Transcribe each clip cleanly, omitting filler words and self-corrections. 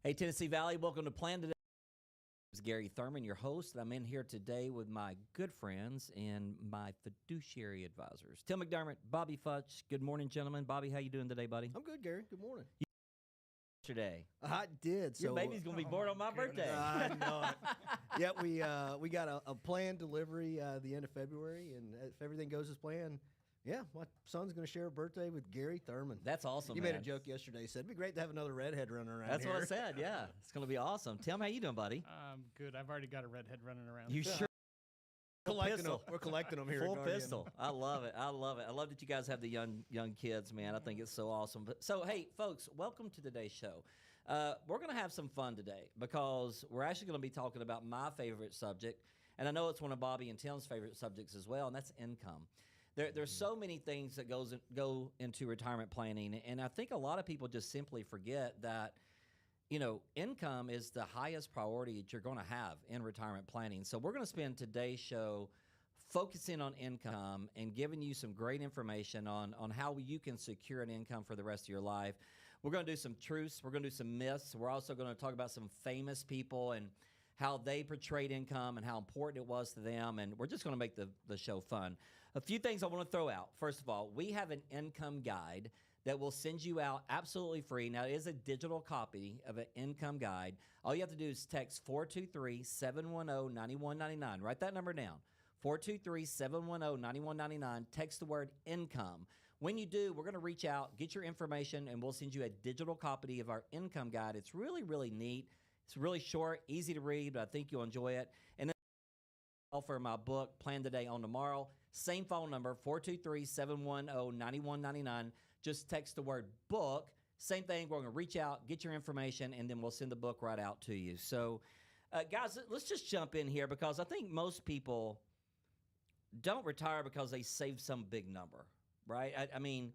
Hey, Tennessee Valley, welcome to Plan Today. It's Gary Thurman, your host, and I'm in here today with my good friends and my fiduciary advisors, Tim McDermott, Bobby Futch. Good morning, gentlemen. Bobby, how you doing today, buddy? I'm good, Gary. Good morning. Yesterday. I did. Your So baby's going to be born on my birthday. I know it. Yeah, we got a planned delivery the end of February, and if everything goes as planned, yeah, my son's going to share a birthday with Gary Thurman. That's awesome, You man. made a joke yesterday. Said it'd be great to have another redhead running around That's here. what I said, yeah. It's going to be awesome. Tim, how you doing, buddy? Good. I've already got a redhead running around. You sure? We're collecting them here. Full at Guardian. pistol. I love it. I love it. I love that you guys have the young kids, man. I think it's so awesome. But, so, hey, folks, welcome to today's show. We're going to have some fun today because we're actually going to be talking about my favorite subject, and I know it's one of Bobby and Tim's favorite subjects as well, and that's income. There's so many things that go into retirement planning, and I think a lot of people just simply forget that, you know, income is the highest priority that you're going to have in retirement planning. So we're going to spend today's show focusing on income and giving you some great information on how you can secure an income for the rest of your life. We're going to do some truths. We're going to do some myths. We're also going to talk about some famous people and how they portrayed income and how important it was to them. And we're just going to make the show fun. A few things I want to throw out. First of all, we have an income guide that will send you out absolutely free. Now, it is a digital copy of an income guide. All you have to do is text 423-710-9199. Write that number down. 423-710-9199. Text the word income. When you do, we're going to reach out, get your information, and we'll send you a digital copy of our income guide. It's really, really neat. It's really short, easy to read, but I think you'll enjoy it. And then for my book, Plan Today on Tomorrow, same phone number, 423-710-9199. Just text the word book. Same thing, we're going to reach out, get your information, and then we'll send the book right out to you. So, guys, let's just jump in here because I think most people don't retire because they save some big number, right? I mean,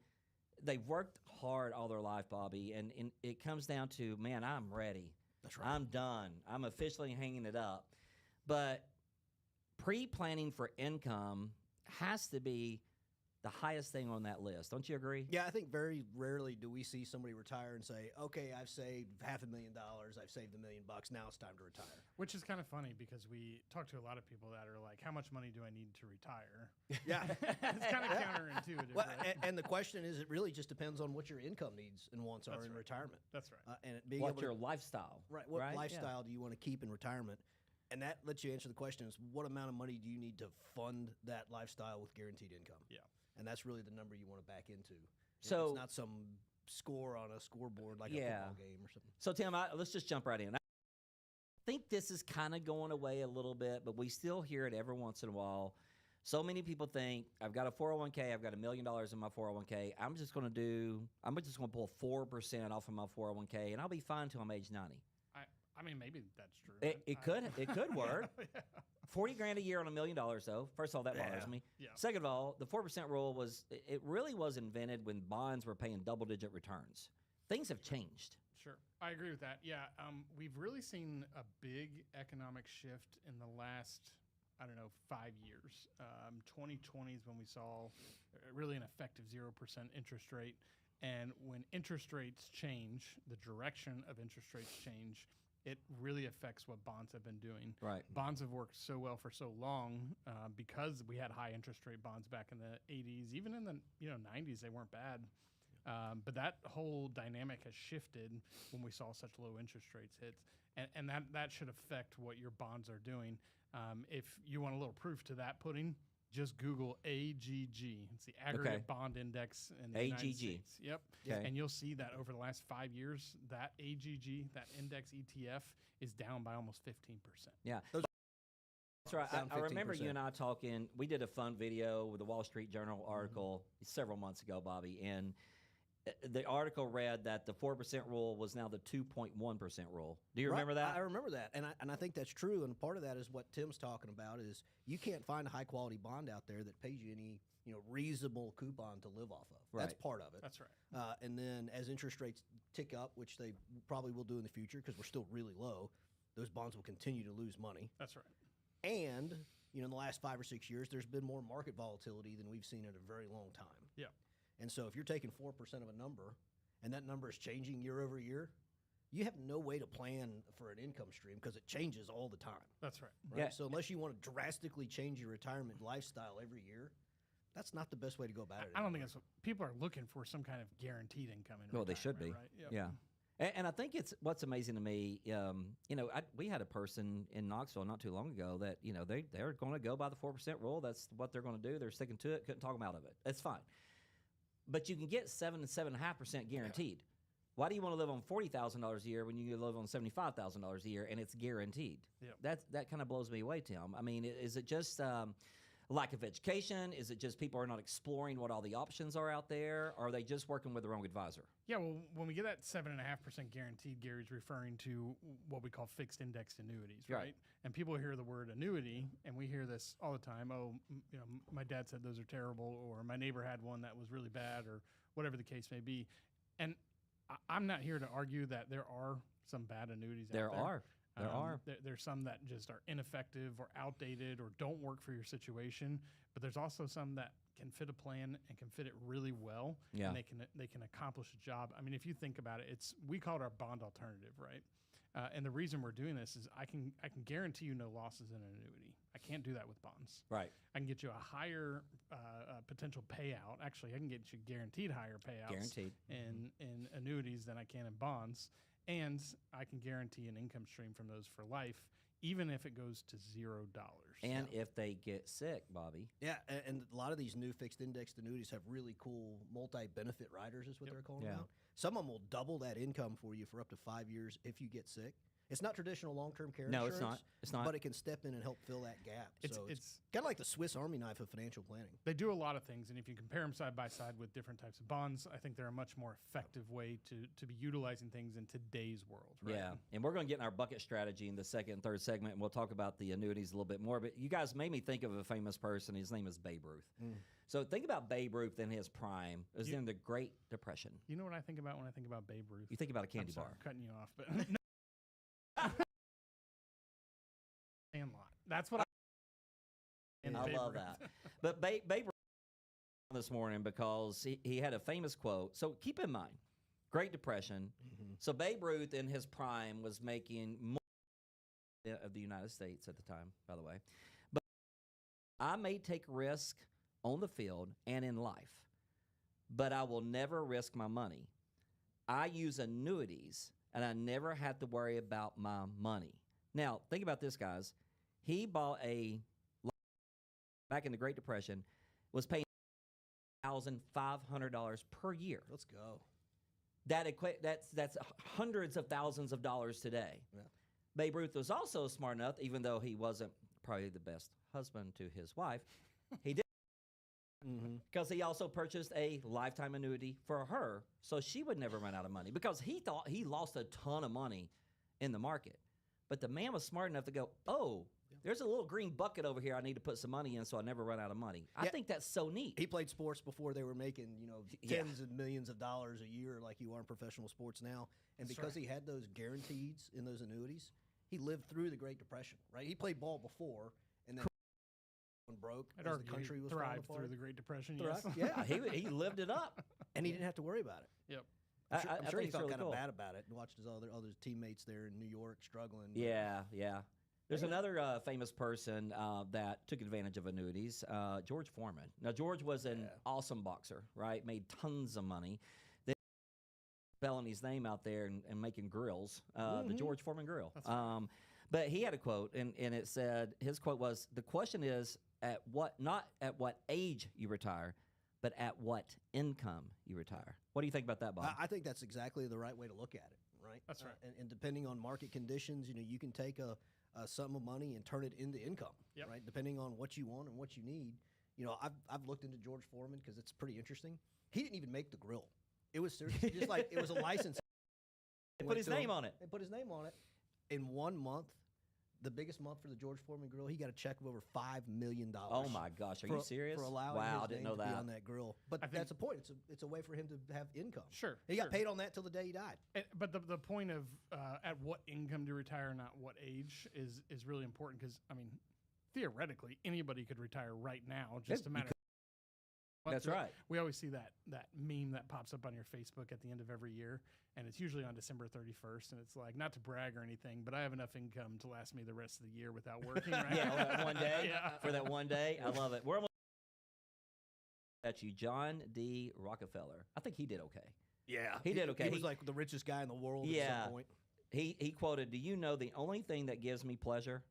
they've worked hard all their life, Bobby, and it comes down to, man, I'm ready. That's right. I'm done. I'm officially hanging it up. But pre-planning for income has to be the highest thing on that list. Don't you agree? Yeah, I think very rarely do we see somebody retire and say, okay, I've saved $500,000, I've saved $1 million, now it's time to retire. Which is kind of funny because we talk to a lot of people that are like, how much money do I need to retire? Yeah. It's kind of counterintuitive. Well, right? and the question is, it really just depends on what your income needs and wants are That's in right. retirement. That's right. And it being What's able your lifestyle? Right. What right? lifestyle do you want to keep in retirement? And that lets you answer the question is what amount of money do you need to fund that lifestyle with guaranteed income? Yeah. And that's really the number you want to back into. So it's not some score on a scoreboard like a football game or something. So, Tim, let's just jump right in. I think this is kind of going away a little bit, but we still hear it every once in a while. So many people think, I've got a 401k, I've got $1 million in my 401k. I'm just going to pull 4% off of my 401k, and I'll be fine until I'm age 90. I mean, maybe that's true. It could work. Yeah. 40 grand a year on $1 million, though. First of all, that bothers me. Yeah. Second of all, the 4% rule really was invented when bonds were paying double-digit returns. Things have changed. Sure. I agree with that. Yeah. We've really seen a big economic shift in the last, 5 years. 2020 is when we saw really an effective 0% interest rate. And when interest rates change, the direction of interest rates change, it really affects what bonds have been doing. Right. Bonds have worked so well for so long because we had high interest rate bonds back in the 80s. Even in the 90s, they weren't bad. But that whole dynamic has shifted when we saw such low interest rates hit. And that should affect what your bonds are doing. If you want a little proof to that pudding, just Google AGG. It's the aggregate bond index in the United States. Yep. Okay. And you'll see that over the last 5 years, that AGG, that index ETF, is down by almost 15%. Yeah. Those That's right. down I remember 15%. you and I talking. We did a fun video with the Wall Street Journal article several months ago, Bobby, and the article read that the 4% rule was now the 2.1% rule. Do you remember that? I remember that, and I think that's true. And part of that is what Tim's talking about is you can't find a high quality bond out there that pays you any reasonable coupon to live off of. That's Right. part of it. That's right. And then as interest rates tick up, which they probably will do in the future because we're still really low, those bonds will continue to lose money. That's right. And in the last 5 or 6 years, there's been more market volatility than we've seen in a very long time. Yeah. And so if you're taking 4% of a number and that number is changing year over year, you have no way to plan for an income stream because it changes all the time. That's right. Right? Yeah. So unless you want to drastically change your retirement lifestyle every year, that's not the best way to go about it. I don't think anymore. it's what people are looking for, some kind of guaranteed income in Well, they should be. retirement, Right? Yep. Yeah. And I think it's what's amazing to me. We had a person in Knoxville not too long ago that they're going to go by the 4% rule. That's what they're going to do. They're sticking to it. Couldn't talk them out of it. That's fine. But you can get 7.5% guaranteed. Why do you want to live on $40,000 a year when you can live on $75,000 a year and it's guaranteed? Yep. That kind of blows me away, Tim. I mean, is it just lack of education? Is it just people are not exploring what all the options are out there? Or are they just working with the wrong advisor? Yeah, well, when we get that 7.5% guaranteed, Gary's referring to what we call fixed indexed annuities, right? Right. And people hear the word annuity, and we hear this all the time. Oh, my dad said those are terrible, or my neighbor had one that was really bad, or whatever the case may be. And I'm not here to argue that there are some bad annuities out there. There are. There's some that just are ineffective or outdated or don't work for your situation, but there's also some that can fit a plan and can fit it really well. Yeah. And they can accomplish a job. I mean, if you think about it, we call it our bond alternative, right? And the reason we're doing this is I can guarantee you no losses in an annuity. I can't do that with bonds. Right. I can get you a higher potential payout. Actually, I can get you guaranteed higher payouts Guaranteed. in annuities than I can in bonds. And I can guarantee an income stream from those for life, even if it goes to $0. And if they get sick, Bobby. Yeah, and a lot of these new fixed indexed annuities have really cool multi-benefit riders is what they're calling Yeah. about. Some of them will double that income for you for up to 5 years if you get sick. It's not traditional long-term care No, insurance. it's not. It's not. But it can step in and help fill that gap. It's kind of like the Swiss Army knife of financial planning. They do a lot of things, and if you compare them side by side with different types of bonds, I think they're a much more effective way to be utilizing things in today's world. Right? Yeah, and we're going to get in our bucket strategy in the second and third segment, and we'll talk about the annuities a little bit more. But you guys made me think of a famous person. His name is Babe Ruth. So think about Babe Ruth in his prime. It was in the Great Depression. You know what I think about when I think about Babe Ruth? You think about a candy I'm sorry, bar. I'm cutting you off, but Sandlot. That's what I love that. But Babe Ruth this morning because he had a famous quote. So keep in mind, Great Depression. So Babe Ruth in his prime was making more of the United States at the time, by the way. But I may take risk on the field and in life, but I will never risk my money. I use annuities, and I never had to worry about my money. Now, think about this, guys. He bought back in the Great Depression, was paying $1,500 per year. Let's go. That's hundreds of thousands of dollars today. Yeah. Babe Ruth was also smart enough, even though he wasn't probably the best husband to his wife, he did because he also purchased a lifetime annuity for her, so she would never run out of money because he thought he lost a ton of money in the market. But the man was smart enough to go, oh, there's a little green bucket over here I need to put some money in so I never run out of money. I think that's so neat. He played sports before they were making, tens of millions of dollars a year like you are in professional sports now. And because he had those guarantees in those annuities, he lived through the Great Depression, right? He played ball before, and then broke I'd as argue the country he was falling thrived apart. through the Great Depression. Thrived, Yes. yeah. He lived it up. And he didn't have to worry about it. Yep. I'm sure, I he think it's felt really kind of cool. bad about it and watched his other teammates there in New York struggling. Yeah. There's another famous person that took advantage of annuities, George Foreman. Now, George was an awesome boxer, right? Made tons of money. Then spelling his name out there and making grills, the George Foreman grill. That's right. But he had a quote, and it said, his quote was, the question is not at what age you retire, but at what income you retire. What do you think about that, Bob? I think that's exactly the right way to look at it, right? That's right. And depending on market conditions, you can take a sum of money and turn it into income, right? Depending on what you want and what you need. I've looked into George Foreman because it's pretty interesting. He didn't even make the grill. It was seriously just like it was a license. They put his name on it. They put his name on it. In 1 month, the biggest month for the George Foreman grill, he got a check of over $5 million. Oh my gosh, are you serious? For allowing wow, I his didn't name know to be that. on that grill. But that's the point. It's a way for him to have income. Sure. He got paid on that till the day he died. But the point of at what income to retire, not what age, is really important because, I mean, theoretically, anybody could retire right now. Just a matter That's right. We always see that meme that pops up on your Facebook at the end of every year, and it's usually on December 31st, and it's like, not to brag or anything, but I have enough income to last me the rest of the year without working. Right? Yeah, that one day. Yeah. For that one day. I love it. We're almost at you, John D. Rockefeller. I think he did okay. Yeah, He did okay. He was He- like the richest guy in the world at Yeah. some point. He quoted, "Do you know the only thing that gives me pleasure?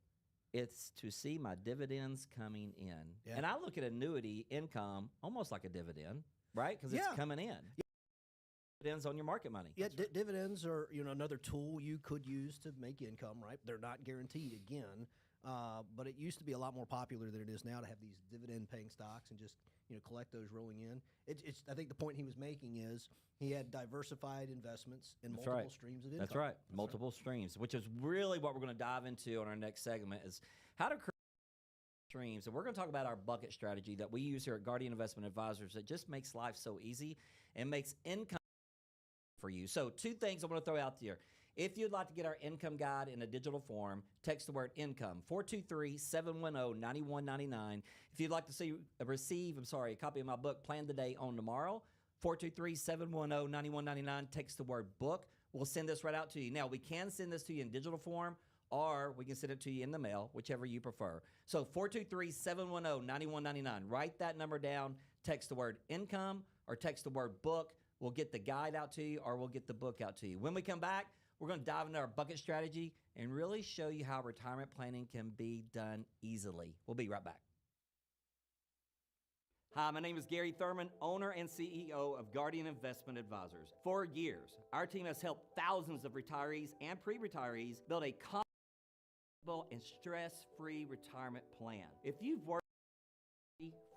It's to see my dividends coming in." Yeah. And I look at annuity income almost like a dividend, right? Because it's Yeah. coming in. Dividends on your market money. Yeah, dividends are another tool you could use to make income, right? They're not guaranteed again, but it used to be a lot more popular than it is now to have these dividend-paying stocks and just collect those rolling in. It's I think the point he was making is he had diversified investments in That's multiple right. streams of income. That's right. Multiple streams, which is really what we're going to dive into on our next segment is how to create streams. And we're going to talk about our bucket strategy that we use here at Guardian Investment Advisors that just makes life so easy and makes income for you. So 2 things I'm going to throw out there. If you'd like to get our income guide in a digital form, text the word income, 423-710-9199. If you'd like to receive a copy of my book, Plan the Day, Own Tomorrow, 423-710-9199, text the word book. We'll send this right out to you. Now, we can send this to you in digital form, or we can send it to you in the mail, whichever you prefer. So 423-710-9199. Write that number down, text the word income, or text the word book. We'll get the guide out to you, or we'll get the book out to you. When we come back, we're going to dive into our bucket strategy and really show you how retirement planning can be done easily. We'll be right back. Hi, my name is Gary Thurman, owner and CEO of Guardian Investment Advisors. For years, our team has helped thousands of retirees and pre-retirees build a comfortable and stress-free retirement plan. If you've worked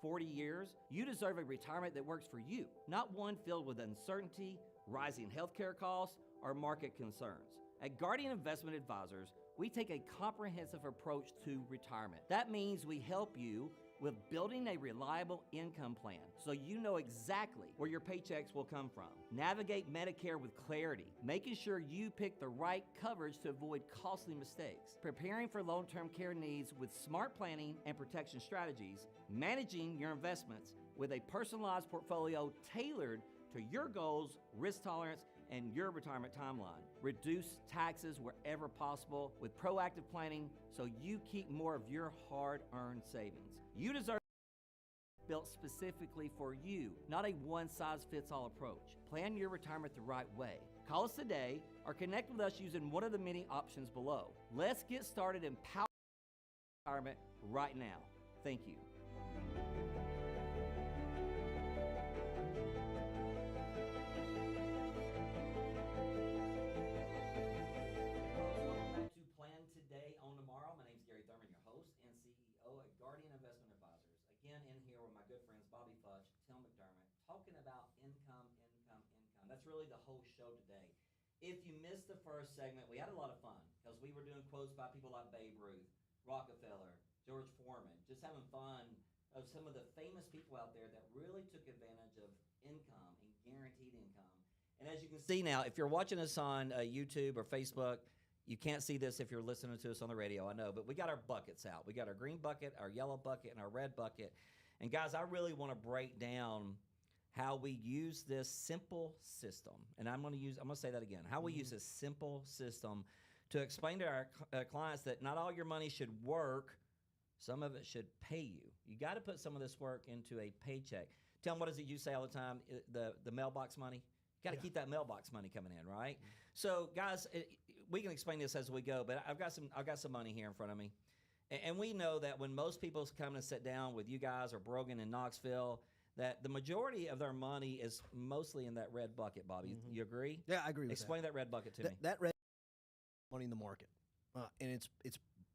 40 years, you deserve a retirement that works for you, not one filled with uncertainty, rising healthcare costs, or market concerns. At Guardian Investment Advisors, we take a comprehensive approach to retirement. That means we help you with building a reliable income plan so you know exactly where your paychecks will come from. Navigate Medicare with clarity, making sure you pick the right coverage to avoid costly mistakes. Preparing for long-term care needs with smart planning and protection strategies. Managing your investments with a personalized portfolio tailored to your goals, risk tolerance, and your retirement timeline. Reduce taxes wherever possible with proactive planning so you keep more of your hard-earned savings. You deserve built specifically for you, not a one-size-fits-all approach. Plan your retirement the right way. Call us today or connect with us using one of the many options below. Let's get started in power retirement right now. Thank you. Welcome back to Plan Today, Own Tomorrow. My name is Gary Thurman, your host and CEO at Guardian Investment Advisors. Again, in here with my good friends Bobby Futch, Tim McDermott, talking about income. That's really the whole show today. If you missed the first segment, we had a lot of fun because we were doing quotes by people like Babe Ruth, Rockefeller, George Foreman, just having fun of some of the famous people out there that really took advantage of income and guaranteed income. And as you can see now, if you're watching us on YouTube or Facebook, you can't see this if you're listening to us on the radio, I know, but we got our buckets out. We got our green bucket, our yellow bucket, and our red bucket. And guys, I really want to break down how we use this simple system. And I'm going to say that again. How we use this simple system to explain to our clients that not all your money should work. Some of it should pay you. You got to put some of this work into a paycheck. Tell them, what is it you say all the time? The mailbox money? You got to keep that mailbox money coming in, right? So guys, we can explain this as we go, but I've got some money here in front of me. And we know that when most people come and sit down with you guys or Brogan in Knoxville, that the majority of their money is mostly in that red bucket, Bobby. You agree? Yeah, I agree with Explain that red bucket to me. That red money in the market, and it's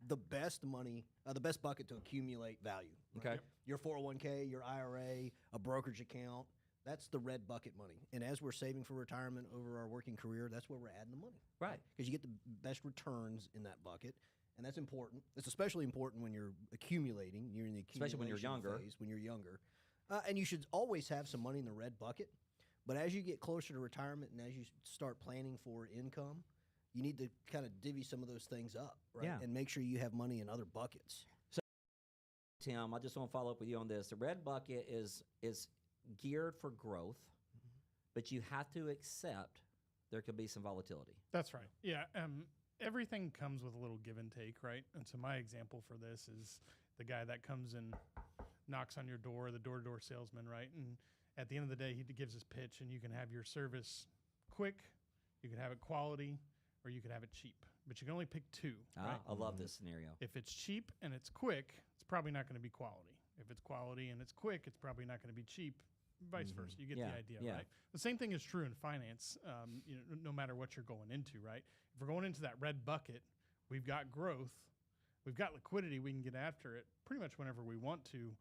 the best money, the best bucket to accumulate value. Okay. Your 401k, your IRA, a brokerage account. That's the red bucket money. And as we're saving for retirement over our working career, that's where we're adding the money. Right. Because you get the best returns in that bucket. And that's important. It's especially important when you're accumulating. You're in the accumulation Especially when you're younger. phase, when you're younger. And you should always have some money in the red bucket. But as you get closer to retirement and as you start planning for income, you need to kind of divvy some of those things up, right? Yeah. And make sure you have money in other buckets. Tim, I just want to follow up with you on this. The red bucket is geared for growth, but you have to accept there could be some volatility. That's right. Yeah. Everything comes with a little give and take, right? And so my example for this is the guy that comes and knocks on your door, the door-to-door salesman, right? And at the end of the day, he gives his pitch, and you can have your service quick, you can have it quality, or you can have it cheap. But you can only pick two, right? I love this scenario. If it's cheap and it's quick, it's probably not going to be quality. If it's quality and it's quick, it's probably not going to be cheap. Vice versa. You get the idea, right? The same thing is true in finance. No matter what you're going into, right? If we're going into that red bucket, we've got growth, we've got liquidity. We can get after it pretty much whenever we want to,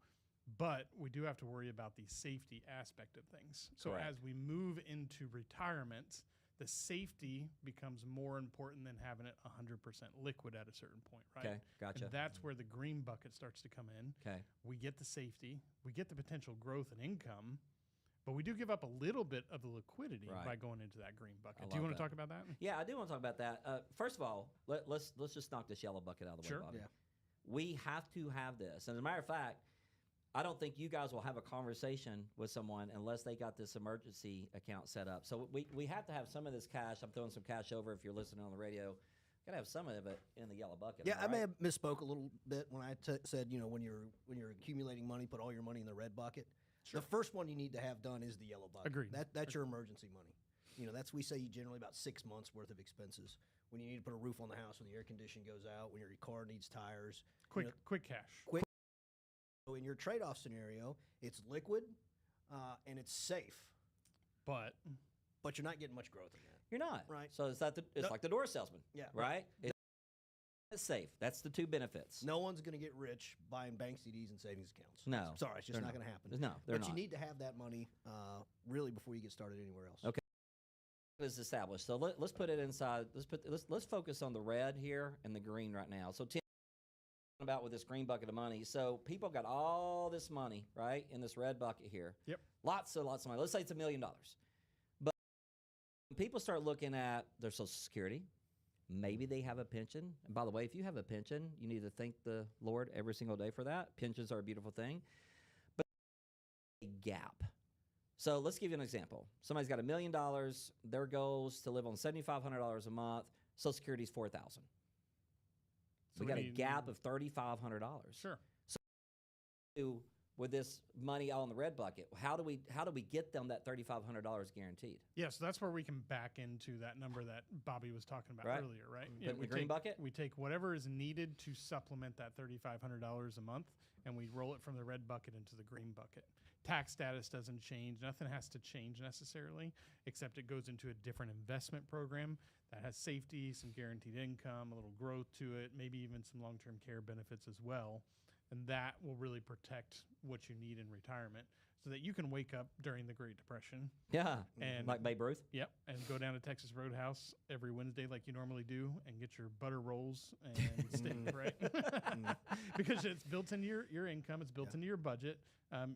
but we do have to worry about the safety aspect of things. So Correct. as we move into retirement, the safety becomes more important than having it 100% liquid at a certain point, right? Okay, gotcha. And that's where the green bucket starts to come in. Okay. We get the safety, we get the potential growth and income, but we do give up a little bit of the liquidity Right. by going into that green bucket. I Do you love want to that. talk about that? Yeah, I do want to talk about that. First of all, let's just knock this yellow bucket out of the Sure. way, Bobby. Yeah. We have to have this. And as a matter of fact, I don't think you guys will have a conversation with someone unless they got this emergency account set up. So we have to have some of this cash. I'm throwing some cash over if you're listening on the radio. Got to have some of it in the yellow bucket. Yeah, am I right? may have misspoke a little bit when I said, when you're accumulating money, put all your money in the red bucket. Sure. The first one you need to have done is the yellow bucket. Agreed. That's your emergency money. That's we say generally about 6 months worth of expenses. When you need to put a roof on the house, when the air conditioning goes out, when your car needs tires. Quick cash. So in your trade-off scenario, it's liquid and it's safe, But but you're not getting much growth in that. You're not. Right. So it's No. like the door salesman. Yeah. Right? It's safe. That's the two benefits. No one's going to get rich buying bank CDs and savings accounts. No, Sorry, it's just they're not not. going to happen. No, they're but not. you need to have that money really before you get started anywhere else. Okay. Is established. So let's put it inside. Let's focus on the red here and the green right now. So Tim, about with this green bucket of money. So people got all this money right in this red bucket here. Yep. Lots of money. Let's say it's $1 million. But when people start looking at their Social Security, maybe they have a pension. And by the way, if you have a pension, you need to thank the Lord every single day for that. Pensions are a beautiful thing. But a gap. So let's give you an example. Somebody's got $1 million. Their goal is to live on $7,500 a month. Social Security is $4,000. So We we got a need- gap of $3,500. Sure. With this money all in the red bucket, how do we get them that $3,500 guaranteed? Yeah, so that's where we can back into that number that Bobby was talking about Right. earlier, right? Put in the green bucket? We take whatever is needed to supplement that $3,500 a month, and we roll it from the red bucket into the green bucket. Tax status doesn't change. Nothing has to change necessarily, except it goes into a different investment program that has safety, some guaranteed income, a little growth to it, maybe even some long-term care benefits as well. And that will really protect what you need in retirement so that you can wake up during the Great Depression. Yeah, And like Babe Ruth. Yep, and go down to Texas Roadhouse every Wednesday like you normally do and get your butter rolls and steak, right? Because it's built into your income, it's built into your budget.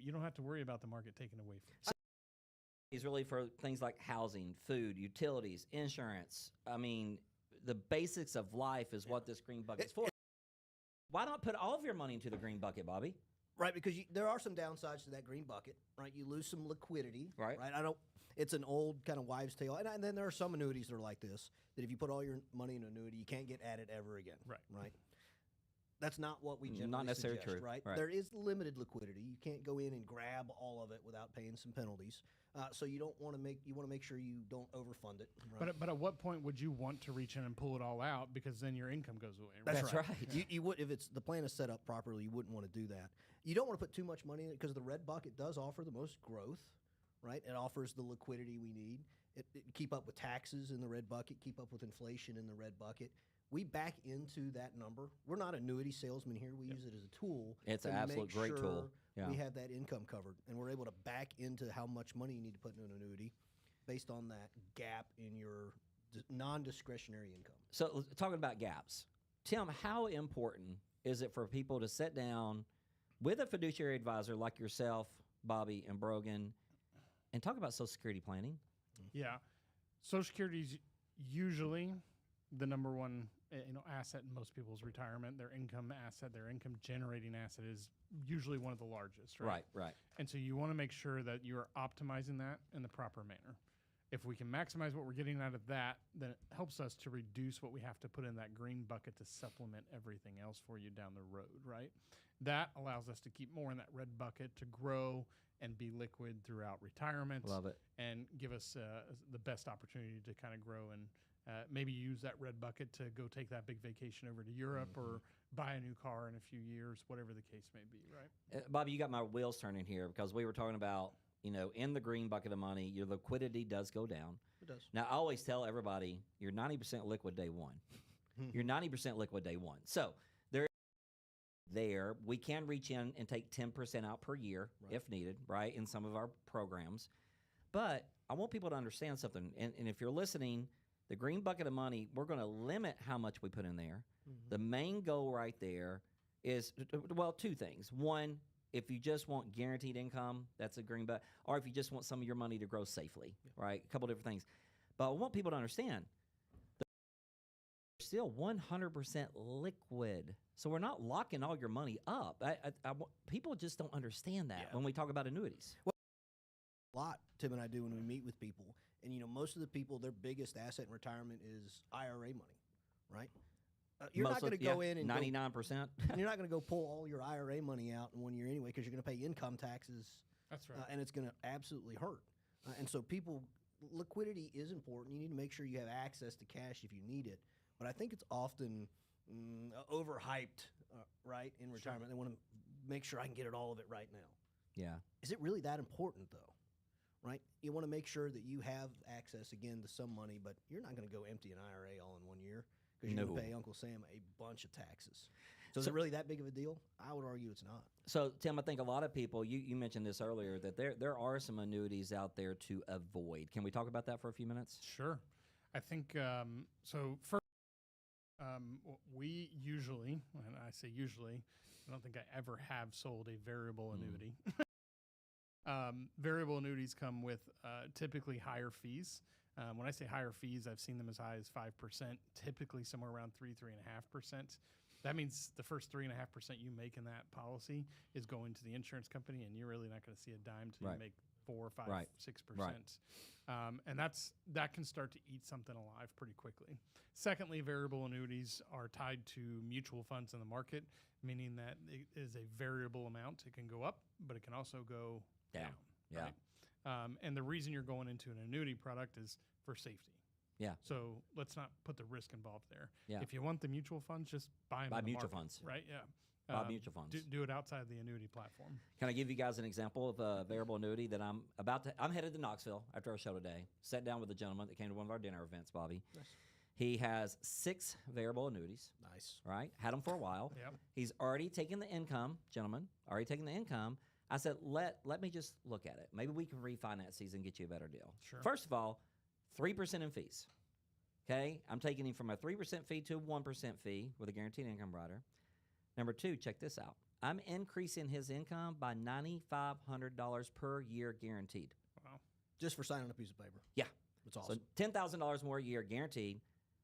You don't have to worry about the market taking away from you. Is really for things like housing, food, utilities, insurance. I mean, the basics of life is what this green bucket is for. Why not put all of your money into the green bucket, Bobby? Right, because there are some downsides to that green bucket. Right, you lose some liquidity. Right. It's an old kind of wives' tale, and then there are some annuities that are like this. That if you put all your money in an annuity, you can't get at it ever again. Right. Right. That's not what we generally Not necessarily suggest, true. right? Right. There is limited liquidity. You can't go in and grab all of it without paying some penalties. So you want to make sure you don't overfund it. Right? But at what point would you want to reach in and pull it all out because then your income goes away? Right? That's right. You would, if the plan is set up properly, you wouldn't want to do that. You don't want to put too much money in it because the red bucket does offer the most growth, right? It offers the liquidity we need. It keep up with taxes in the red bucket, keep up with inflation in the red bucket. We back into that number. We're not annuity salesmen here. We use it as a tool. It's to an absolute make great sure tool. Yeah. We have that income covered, and we're able to back into how much money you need to put in an annuity based on that gap in your non-discretionary income. So talking about gaps, Tim, how important is it for people to sit down with a fiduciary advisor like yourself, Bobby and Brogan, and talk about Social Security planning? Yeah. Social Security is usually the number one asset in most people's retirement. Their income asset, their income generating asset is usually one of the largest, right? Right. And so you want to make sure that you are optimizing that in the proper manner. If we can maximize what we're getting out of that, then it helps us to reduce what we have to put in that green bucket to supplement everything else for you down the road, right? That allows us to keep more in that red bucket to grow and be liquid throughout retirement. Love it. And give us the best opportunity to kind of grow and maybe use that red bucket to go take that big vacation over to Europe or buy a new car in a few years, whatever the case may be, right? Bobby, you got my wheels turning here because we were talking about, in the green bucket of money, your liquidity does go down. It does. Now, I always tell everybody you're 90% liquid day one. You're 90% liquid day one. So we can reach in and take 10% out per year if needed, right, in some of our programs. But I want people to understand something. And if you're listening, the green bucket of money, we're going to limit how much we put in there. The main goal right there is, well, two things. One, if you just want guaranteed income, that's a green bucket. Or if you just want some of your money to grow safely, right? A couple different things. But I want people to understand, still 100% liquid. So we're not locking all your money up. People just don't understand that when we talk about annuities. Well, a lot Tim and I do when we meet with people. And, most of the people, their biggest asset in retirement is IRA money, right? You're not going to go in and 99%. you're not going to go pull all your IRA money out in 1 year anyway because you're going to pay income taxes. That's right. And it's going to absolutely hurt. And so liquidity is important. You need to make sure you have access to cash if you need it. But I think it's often overhyped, right, in retirement. They want to make sure I can get it all of it right now. Yeah. Is it really that important, though? Right? You want to make sure that you have access, again, to some money, but you're not going to go empty an IRA all in 1 year because you're going to pay Uncle Sam a bunch of taxes. So is it really that big of a deal? I would argue it's not. So, Tim, I think a lot of people, you mentioned this earlier, that there are some annuities out there to avoid. Can we talk about that for a few minutes? Sure. I think, so first, we usually, and I say usually, I don't think I ever have sold a variable annuity. Variable annuities come with typically higher fees. When I say higher fees, I've seen them as high as 5%, typically somewhere around 3.5%. That means the first 3.5% you make in that policy is going to the insurance company, and you're really not going to see a dime till you make 4, 5, 6%. And that can start to eat something alive pretty quickly. Secondly, variable annuities are tied to mutual funds in the market, meaning that it is a variable amount. It can go up, but it can also go down. Yeah. Right? And the reason you're going into an annuity product is for safety. Yeah. So let's not put the risk involved there. Yeah. If you want the mutual funds, just buy them. Buy in the mutual market, funds. right? Yeah. Buy mutual funds. Do it outside the annuity platform. Can I give you guys an example of a variable annuity that I'm headed to Knoxville after our show today. Sat down with a gentleman that came to one of our dinner events, Bobby. Nice. He has 6 variable annuities. Nice. Right? Had them for a while. Yep. He's already taken the income, gentlemen, already taken the income. I said, let me just look at it. Maybe we can refinance these and get you a better deal. Sure. First of all, 3% in fees. Okay? I'm taking him from a 3% fee to a 1% fee with a guaranteed income rider. Number 2, check this out. I'm increasing his income by $9,500 per year guaranteed. Wow. Just for signing a piece of paper. Yeah. That's awesome. So $10,000 more a year guaranteed.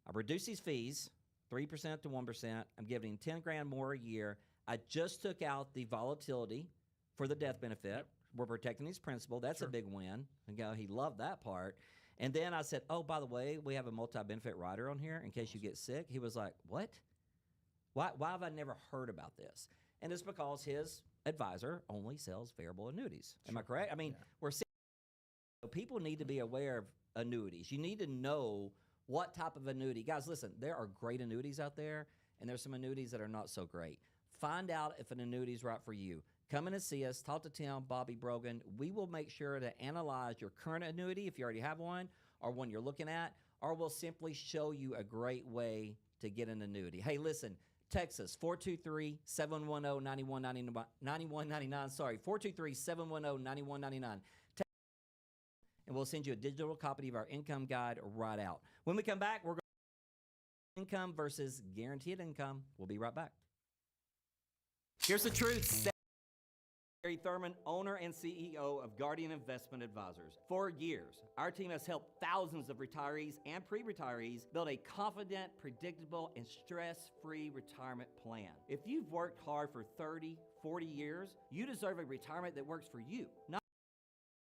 I reduce his fees 3% to 1%. I'm giving him $10,000 more a year. I just took out the volatility for the death benefit. Yep. We're protecting his principal. That's Sure. a big win. And he loved that part. And then I said, oh, by the way, we have a multi-benefit rider on here in case you get sick. He was like, what? Why have I never heard about this? And it's because his advisor only sells variable annuities. Am I correct? I mean, we're seeing people need to be aware of annuities. You need to know what type of annuity. Guys, listen, there are great annuities out there, and there's some annuities that are not so great. Find out if an annuity is right for you. Come in and see us. Talk to Tim, Bobby Brogan. We will make sure to analyze your current annuity if you already have one or one you're looking at, or we'll simply show you a great way to get an annuity. Hey, listen, text us, 423-710-9199. Sorry, 423-710-9199. And we'll send you a digital copy of our income guide right out. When we come back, we're going to income versus guaranteed income. We'll be right back. Here's the truth. Gary Thurman, owner and CEO of Guardian Investment Advisors. For years, our team has helped thousands of retirees and pre-retirees build a confident, predictable, and stress-free retirement plan. If you've worked hard for 30, 40 years, you deserve a retirement that works for you, not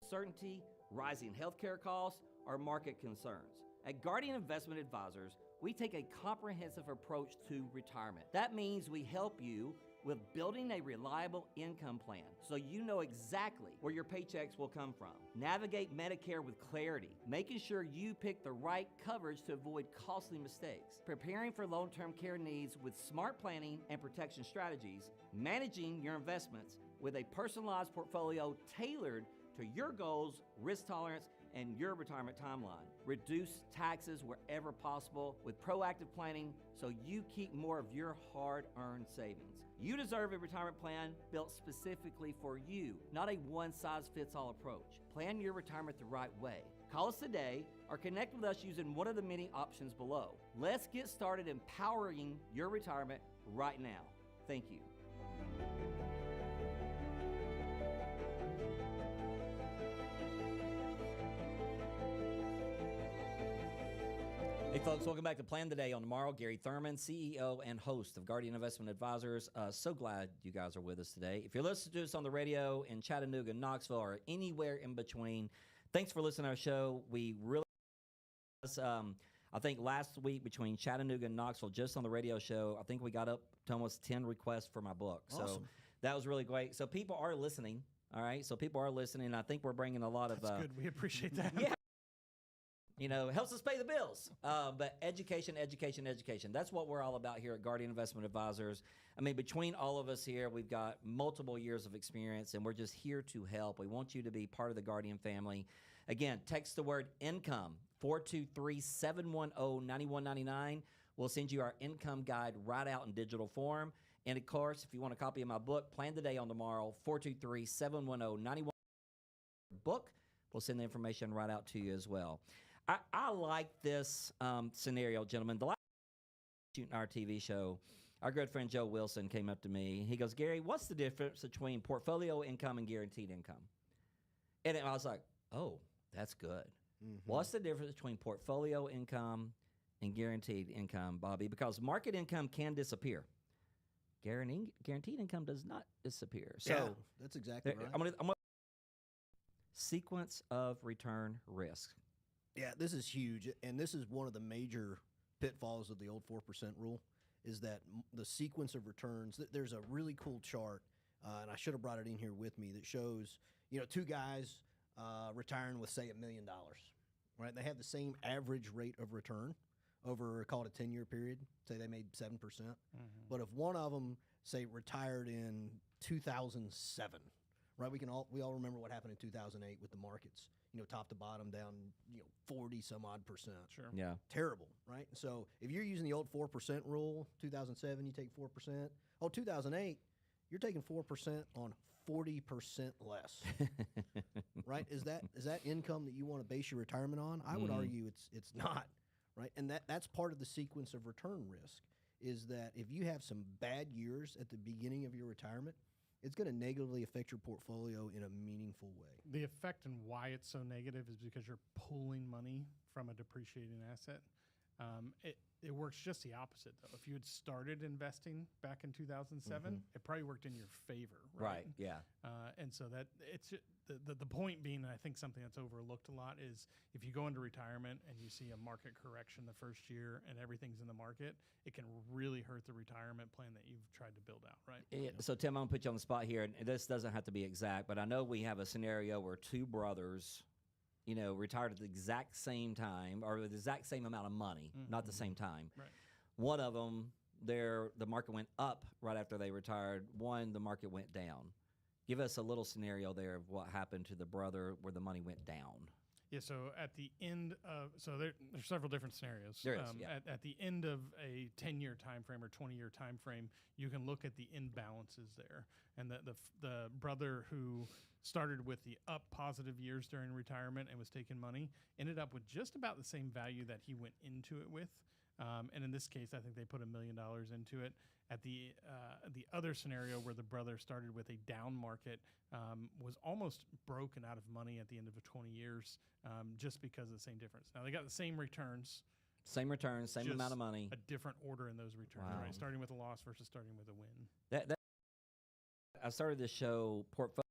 uncertainty, rising healthcare costs, or market concerns. At Guardian Investment Advisors, we take a comprehensive approach to retirement. That means we help you with building a reliable income plan so you know exactly where your paychecks will come from. Navigate Medicare with clarity, making sure you pick the right coverage to avoid costly mistakes. Preparing for long-term care needs with smart planning and protection strategies. Managing your investments with a personalized portfolio tailored to your goals, risk tolerance, and your retirement timeline. Reduce taxes wherever possible with proactive planning so you keep more of your hard-earned savings. You deserve a retirement plan built specifically for you, not a one-size-fits-all approach. Plan your retirement the right way. Call us today or connect with us using one of the many options below. Let's get started empowering your retirement right now. Thank you. Hey folks, welcome back to Plan the Day on Tomorrow. Gary Thurman, CEO and host of Guardian Investment Advisors. So glad you guys are with us today. If you're listening to us on the radio in Chattanooga, Knoxville, or anywhere in between, thanks for listening to our show. We really, I think last week between Chattanooga and Knoxville, just on the radio show, I think we got up to almost 10 requests for my book. Awesome. So that was really great. So people are listening, all right? So people are listening. I think we're bringing a lot of... That's good. We appreciate that. Yeah. You know, it helps us pay the bills. But education, education, education. That's what we're all about here at Guardian Investment Advisors. I mean, between all of us here, we've got multiple years of experience, and we're just here to help. We want you to be part of the Guardian family. Again, text the word income, 423-710-9199. We'll send you our income guide right out in digital form. And, of course, if you want a copy of my book, Plan the Day on Tomorrow, 423-710-9199. Book, we'll send the information right out to you as well. I like this scenario, gentlemen. The last shooting our TV show, our good friend Joe Wilson came up to me. He goes, Gary, what's the difference between portfolio income and guaranteed income? And I was like, oh, that's good. Mm-hmm. What's the difference between portfolio income and guaranteed income, Bobby? Because market income can disappear. Guaranteed income does not disappear. So yeah, that's exactly right. I'm gonna sequence of return risk. Yeah, this is huge, and this is one of the major pitfalls of the old 4% rule, is that the sequence of returns. There's a really cool chart, and I should have brought it in here with me, that shows, you know, two guys retiring with, say, $1 million, right? They have the same average rate of return over, call it a 10-year period. Say they made 7%. Mm-hmm. But if one of them, say, retired in 2007, right? We all remember what happened in 2008 with the markets. You know, top to bottom down, 40 some odd percent. Sure. Yeah. Terrible, right? So if you're using the old 4% rule, 2007, you take 4%. Oh, 2008, you're taking 4% on 40% less, right? Is that income that you want to base your retirement on? I would argue it's not, right? And that's part of the sequence of return risk, is that if you have some bad years at the beginning of your retirement, it's going to negatively affect your portfolio in a meaningful way. The effect and why it's so negative is because you're pulling money from a depreciating asset. It works just the opposite, though. If you had started investing back in 2007, it probably worked in your favor, right? Right, yeah. And so that it's the point being, and I think something that's overlooked a lot, is if you go into retirement and you see a market correction the first year and everything's in the market, it can really hurt the retirement plan that you've tried to build out, right? Yeah. So, Tim, I'm going to put you on the spot here, and this doesn't have to be exact, but I know we have a scenario where two brothers, retired at the exact same time or with the exact same amount of money, not the same time. Right. One of them, the market went up right after they retired. One, the market went down. Give us a little scenario there of what happened to the brother where the money went down. Yeah, so at the end of, there's several different scenarios. There is, yeah. At the end of a 10-year time frame or 20-year time frame, you can look at the imbalances there. And the brother who started with the up positive years during retirement and was taking money ended up with just about the same value that he went into it with. And in this case, I think they put $1 million into it. At the other scenario where the brother started with a down market, was almost broken out of money at the end of the 20 years, just because of the same difference. Now they got the same returns, Same returns, same amount of money. a different order in those returns, Wow. right? Starting with a loss versus starting with a win. That I started this show, portfolio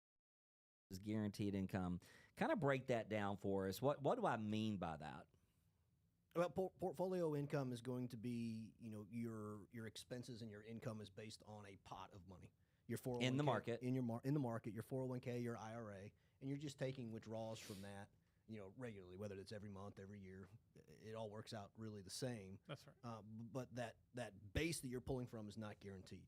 is guaranteed income. Kind of break that down for us. What do I mean by that? Well, portfolio income is going to be, your expenses and your income is based on a pot of money. Your 401k In the market. in the market, your 401k, your IRA, and you're just taking withdrawals from that, regularly, whether it's every month, every year. It all works out really the same. That's right. But that base that you're pulling from is not guaranteed,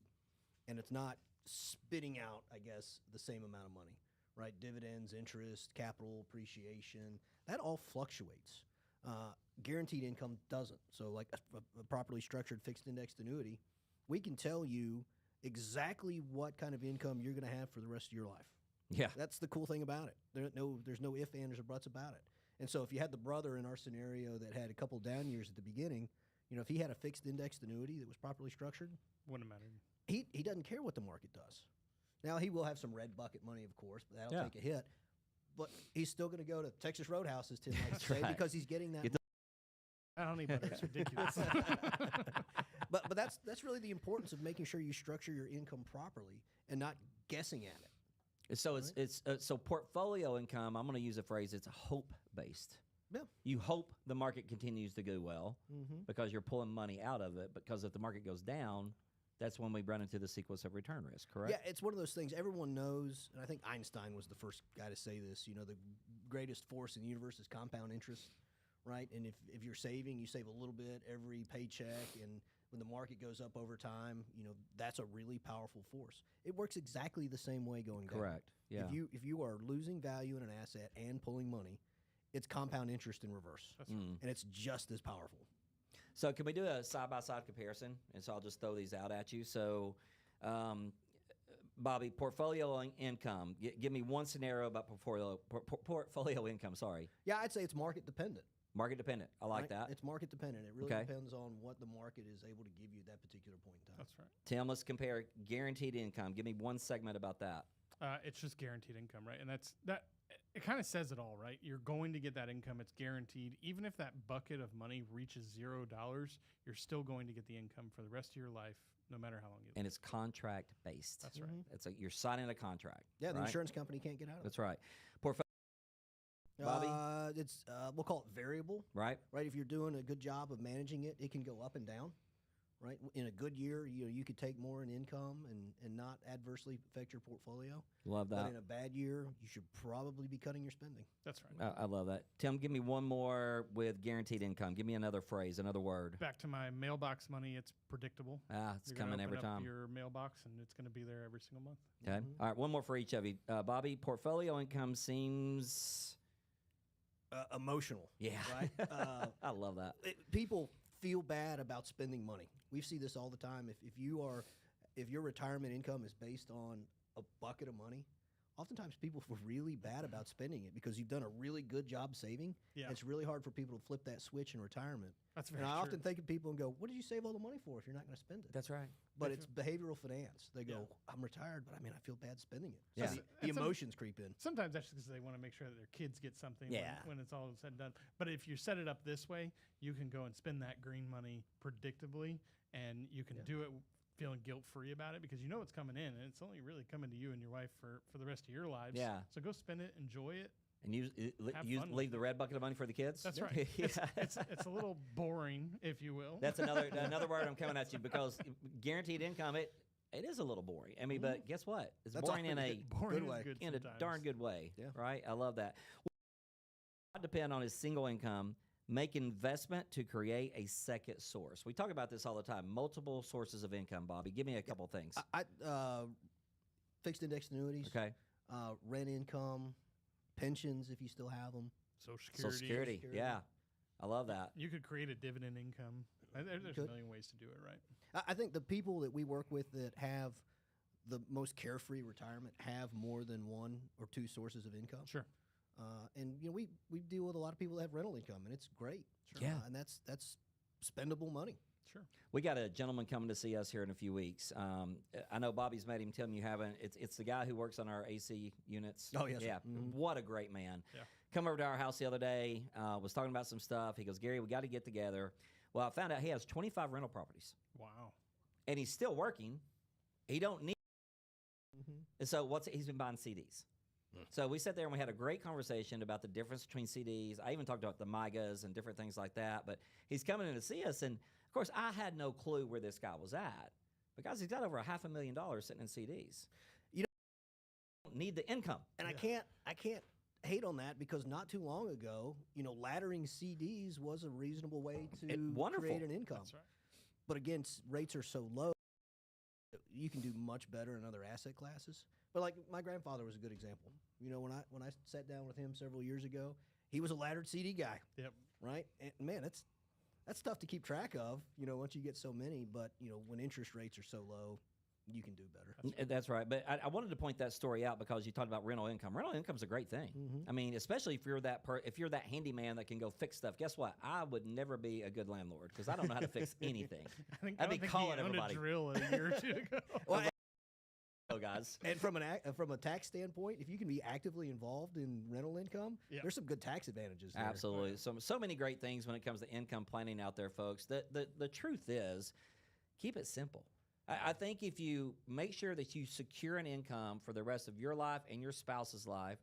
and it's not spitting out, I guess, the same amount of money, right? Dividends, interest, capital appreciation, that all fluctuates. Guaranteed income doesn't. So like a properly structured fixed indexed annuity, we can tell you exactly what kind of income you're going to have for the rest of your life. Yeah. That's the cool thing about it. There's no ifs, ands, or buts about it. And so if you had the brother in our scenario that had a couple down years at the beginning, if he had a fixed indexed annuity that was properly structured, Wouldn't matter. he doesn't care what the market does. Now, he will have some red bucket money, of course, but that'll Yeah. take a hit. But he's still going to go to Texas Roadhouse, as Tim likes That's to say, right. because he's getting that. Get I don't need butter. It's ridiculous. but that's really the importance of making sure you structure your income properly and not guessing at it. So so portfolio income. I'm going to use a phrase. It's hope based. Yeah. You hope the market continues to go well because you're pulling money out of it. Because if the market goes down, that's when we run into the sequence of return risk. Correct? Yeah, it's one of those things everyone knows, and I think Einstein was the first guy to say this. The greatest force in the universe is compound interest, right? And if you're saving, you save a little bit every paycheck, and when the market goes up over time, that's a really powerful force. It works exactly the same way going down. Correct. Yeah. If you are losing value in an asset and pulling money, it's compound interest in reverse, That's right. and it's just as powerful. So can we do a side-by-side comparison? And so I'll just throw these out at you. So, Bobby, portfolio income. Give me one scenario about portfolio income. Sorry, Yeah, I'd say it's market dependent. market dependent. I like right? that. It's market dependent. It really Okay. depends on what the market is able to give you at that particular point in time. That's right. Tim, let's compare guaranteed income. Give me one segment about that. It's just guaranteed income, right? And that. It kind of says it all, right? You're going to get that income. It's guaranteed. Even if that bucket of money reaches $0, you're still going to get the income for the rest of your life, no matter how long you live. And it's contract based. That's right. It's you're signing a contract. Yeah, the right? insurance company can't get out of it. That's right. Portfolio, Bobby? It's we'll call it variable, right? right? If you're doing a good job of managing it, it can go up and down, right? In a good year, you could take more in income and not adversely affect your portfolio. Love But that. in a bad year, you should probably be cutting your spending. That's right. I love that. Tim, give me one more with guaranteed income. Give me another phrase, another word. Back to my mailbox money, it's predictable. It's You're gonna coming every open up time. your mailbox, and it's going to be there every single month. Okay. All right. One more for each of you. Bobby, portfolio income seems. Emotional, Yeah. right? I love that. People feel bad about spending money. We see this all the time. If your retirement income is based on a bucket of money, oftentimes people feel really bad about spending it because you've done a really good job saving. Yeah. It's really hard for people to flip that switch in retirement. That's very And I true. often think of people and go, "What did you save all the money for if you're not going to spend it?" That's right. But it's behavioral finance. They go, Yeah. "I'm retired, but I feel bad spending it." Yeah. So the And some- emotions creep in. Sometimes that's because they want to make sure that their kids get something Yeah. when it's all said and done. But if you set it up this way, you can go and spend that green money predictably, and you can do it feeling guilt-free about it because you know it's coming in, and it's only really coming to you and your wife for the rest of your lives. Yeah. So go spend it, enjoy it. And you Have fun with leave the red bucket of money for the kids. That's right. Yeah. It's a little boring, if you will. That's another word I'm coming at you because guaranteed income it is a little boring. I mean, but guess what? It's That's boring in a boring good is way. good in a sometimes. darn good way. Yeah. Right? I love that. Not depend on his single income. Make investment to create a second source. We talk about this all the time. Multiple sources of income. Bobby, give me a couple things. Fixed index annuities, Okay. rent income, pensions if you still have them. Social Social Security. Security. Yeah. I love that. You could create a dividend income. There's a could. million ways to do it, right? I think the people that we work with that have the most carefree retirement have more than one or two sources of income. Sure. And we deal with a lot of people that have rental income, and it's great. Yeah. And that's spendable money. Sure. We got a gentleman coming to see us here in a few weeks. I know Bobby's met him. Tell him you haven't. It's the guy who works on our AC units. Oh, yes, sir. Yeah. What a great man. Yeah. Come over to our house the other day. Was talking about some stuff. He goes, Gary, we got to get together. Well, I found out he has 25 rental properties, Wow. and he's still working. He don't need. And so he's been buying CDs. So we sat there and we had a great conversation about the difference between CDs. I even talked about the MIGAs and different things like that. But he's coming in to see us, and of course, I had no clue where this guy was at. But guys, he's got over $500,000 sitting in CDs. You don't need the income. And I can't hate on that because not too long ago, laddering CDs was a reasonable way to wonderful. create an income. That's right. But again, rates are so low, you can do much better in other asset classes. But like my grandfather was a good example. When I sat down with him several years ago, he was a laddered CD guy. Yep. Right? And man, that's tough to keep track of, once you get so many. But, when interest rates are so low, you can do better. That's right. But I wanted to point that story out because you talked about rental income. Rental income is a great thing. I mean, especially if you're that handyman that can go fix stuff. Guess what? I would never be a good landlord because I don't know how to fix anything. I'd be calling everybody. A drill a year or two ago. Well, guys. And from a tax standpoint, if you can be actively involved in rental income, there's some good tax advantages there. Absolutely. So many great things when it comes to income planning out there, folks. The truth is, keep it simple. I think if you make sure that you secure an income for the rest of your life and your spouse's life,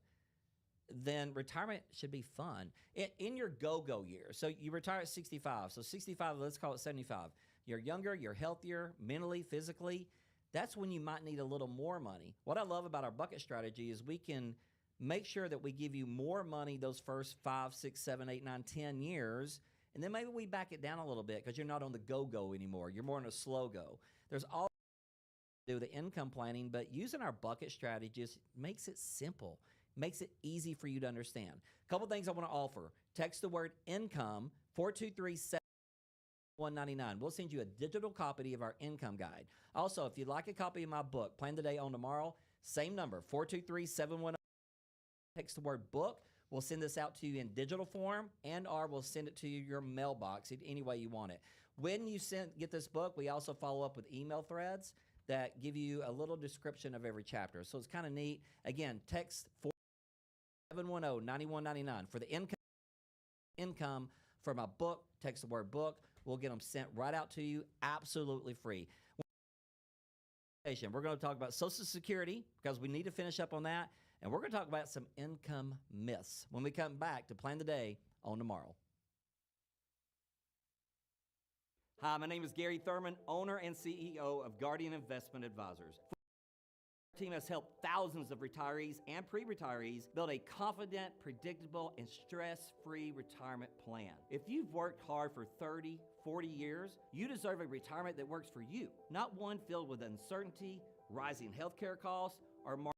then retirement should be fun. In your go-go years, so you retire at 65. So 65, let's call it 75. You're younger, you're healthier, mentally, physically. That's when you might need a little more money. What I love about our bucket strategy is we can make sure that we give you more money those first 5, 6, 7, 8, 9, 10 years, and then maybe we back it down a little bit because you're not on the go-go anymore. You're more on a slow go. There's all do the income planning, but using our bucket strategies makes it simple, makes it easy for you to understand. A couple things I want to offer. Text the word income, 423-7199. We'll send you a digital copy of our income guide. Also, if you'd like a copy of my book, Plan the Day on Tomorrow, same number, 423-7199. Text the word book. We'll send this out to you in digital form or we'll send it to you your mailbox any way you want it. When you get this book, we also follow up with email threads that give you a little description of every chapter. So it's kind of neat. Again, text 710-9199 for the income for my book. Text the word book. We'll get them sent right out to you absolutely free. We're going to talk about Social Security because we need to finish up on that. And we're going to talk about some income myths when we come back to Plan the Day on Tomorrow. Hi, my name is Gary Thurman, owner and CEO of Guardian Investment Advisors. Our team has helped thousands of retirees and pre-retirees build a confident, predictable, and stress-free retirement plan. If you've worked hard for 30, 40 years, you deserve a retirement that works for you, not one filled with uncertainty, rising healthcare costs, or market.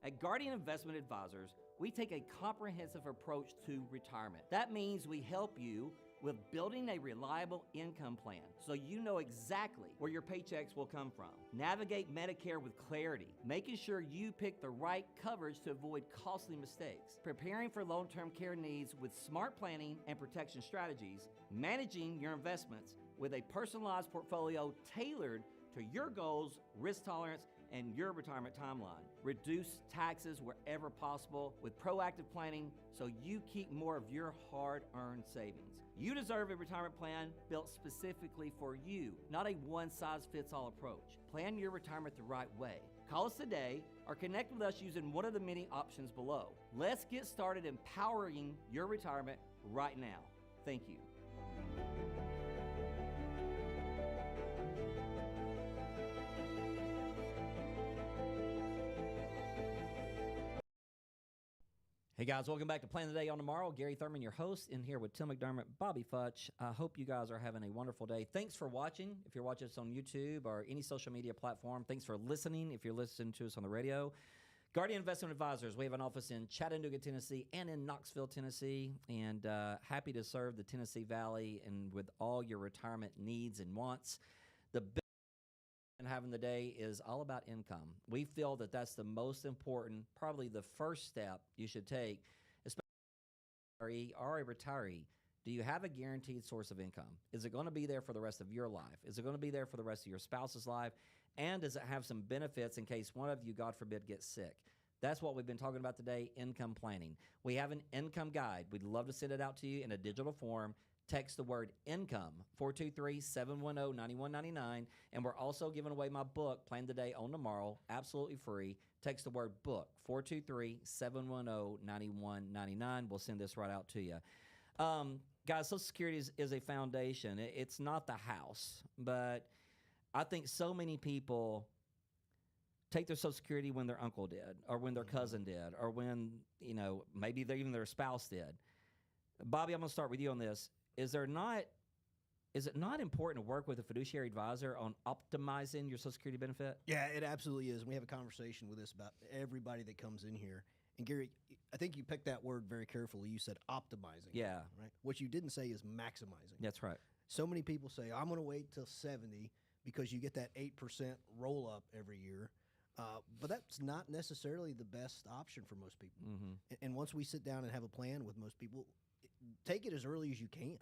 At Guardian Investment Advisors, we take a comprehensive approach to retirement. That means we help you with building a reliable income plan so you know exactly where your paychecks will come from. Navigate Medicare with clarity, making sure you pick the right coverage to avoid costly mistakes. Preparing for long-term care needs with smart planning and protection strategies. Managing your investments with a personalized portfolio tailored to your goals, risk tolerance, and your retirement timeline. Reduce taxes wherever possible with proactive planning so you keep more of your hard-earned savings. You deserve a retirement plan built specifically for you, not a one-size-fits-all approach. Plan your retirement the right way. Call us today or connect with us using one of the many options below. Let's get started empowering your retirement right now. Thank you. Hey guys, welcome back to Plan the Day on Tomorrow. Gary Thurman, your host, in here with Tim McDermott, Bobby Futch. I hope you guys are having a wonderful day. Thanks for watching. If you're watching us on YouTube or any social media platform, thanks for listening if you're listening to us on the radio. Guardian Investment Advisors, we have an office in Chattanooga, Tennessee, and in Knoxville, Tennessee, and happy to serve the Tennessee Valley and with all your retirement needs and wants. The and having the day is all about income. We feel that that's the most important, probably the first step you should take, especially if you're a retiree. Do you have a guaranteed source of income? Is it going to be there for the rest of your life? Is it going to be there for the rest of your spouse's life? And does it have some benefits in case one of you, God forbid, gets sick? That's what we've been talking about today, income planning. We have an income guide. We'd love to send it out to you in a digital form. Text the word income, 423-710-9199. And we're also giving away my book, Plan the Day, Own Tomorrow, absolutely free. Text the word book, 423-710-9199. We'll send this right out to you. Guys, Social Security is a foundation. It's not the house, but I think so many people take their Social Security when their uncle did, or when their cousin did, or when, maybe even their spouse did. Bobby, I'm going to start with you on this. Is it not important to work with a fiduciary advisor on optimizing your Social Security benefit? Yeah, it absolutely is. We have a conversation with this about everybody that comes in here. And Gary, I think you picked that word very carefully. You said optimizing. Yeah. Right. What you didn't say is maximizing. That's right. So many people say, I'm going to wait till 70 because you get that 8% roll up every year. But that's not necessarily the best option for most people. Mm-hmm. And once we sit down and have a plan with most people, take it as early as you can,